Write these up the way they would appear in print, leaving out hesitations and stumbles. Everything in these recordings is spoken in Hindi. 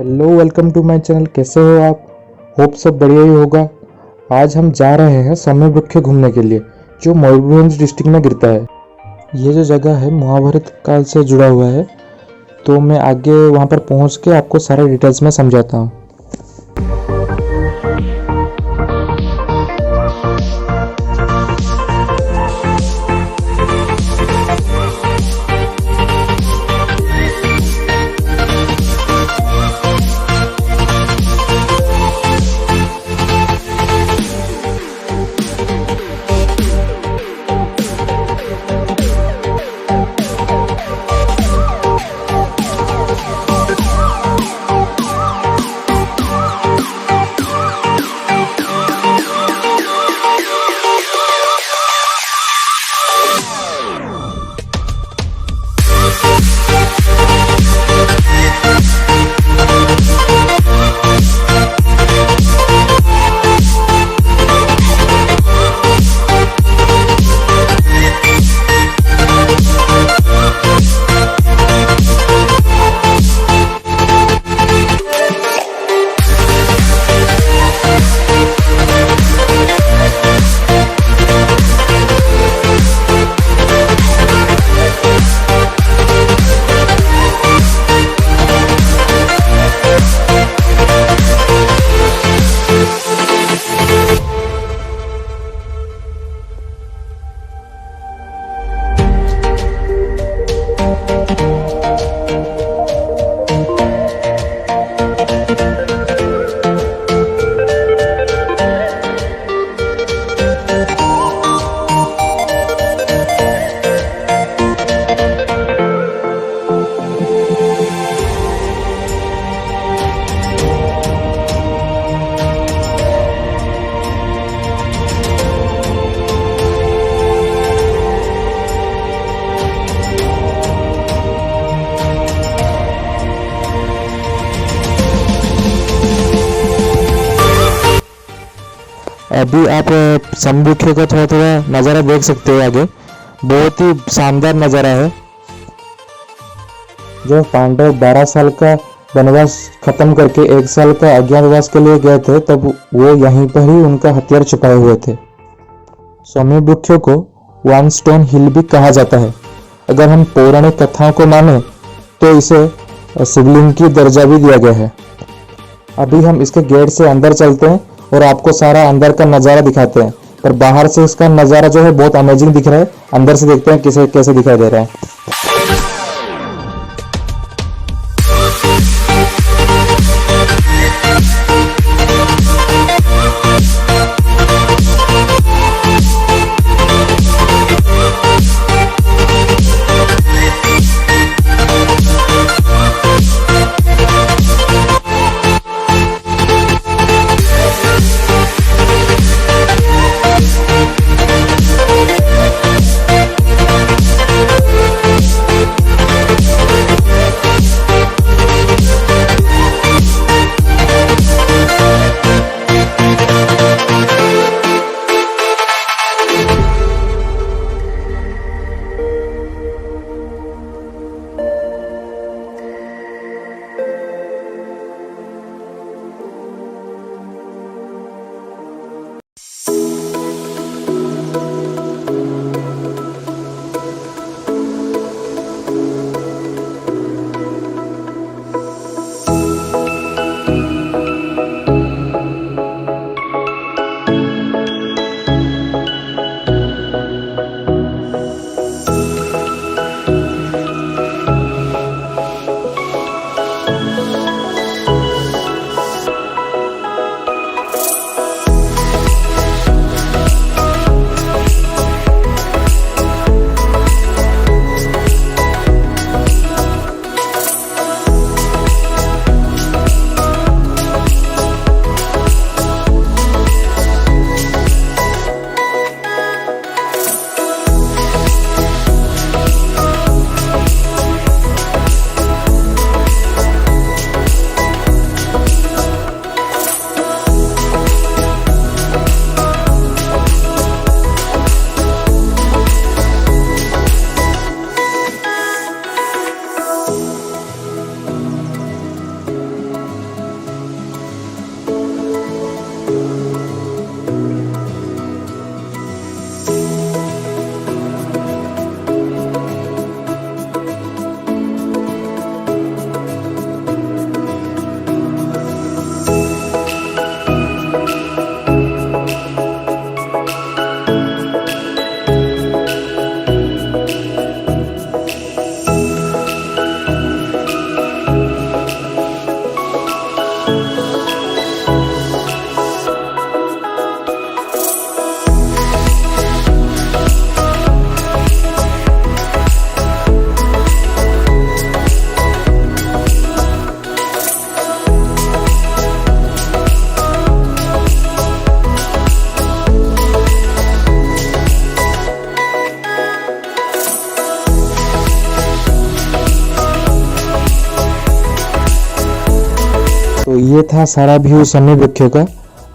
Hello, welcome to my channel. कैसे हो आप? होप सब बढ़िया ही होगा। आज हम जा रहे हैं सौम्यवृक्ष घूमने के लिए, जो मयूरभंज डिस्ट्रिक्ट में गिरता है। ये जो जगह है महाभारत काल से जुड़ा हुआ है, तो मैं आगे वहाँ पर पहुँच के आपको सारे डिटेल्स में समझाता हूँ। अभी आप समुद्र का थोड़ा थोड़ा नज़ारा देख सकते हो आगे। बहुत ही शानदार नज़ारा है। जो पांडव 12 साल का वनवास खत्म करके 1 साल का अज्ञातवास के लिए गए थे, तब वो यहीं पर ही उनका हथियार छुपाए हुए थे। सौम्यवृक्ष को वन स्टोन हिल भी कहा जाता है। अगर हम पौराणिक कथाओं को माने तो इसे शिवलिंग की दर्जा भी दिया गया है। अभी हम इसके गेट से अंदर चलते हैं और आपको सारा अंदर का नज़ारा दिखाते हैं। पर बाहर से इसका नज़ारा जो है बहुत अमेजिंग दिख रहा है। अंदर से देखते हैं कैसे दिखाई दे रहा है। तो ये था सारा व्यू सनी वृक्षों का।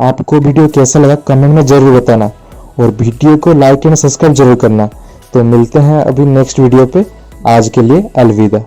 आपको वीडियो कैसा लगा कमेंट में जरूर बताना और वीडियो को लाइक एंड सब्सक्राइब जरूर करना। तो मिलते हैं अभी नेक्स्ट वीडियो पे। आज के लिए अलविदा।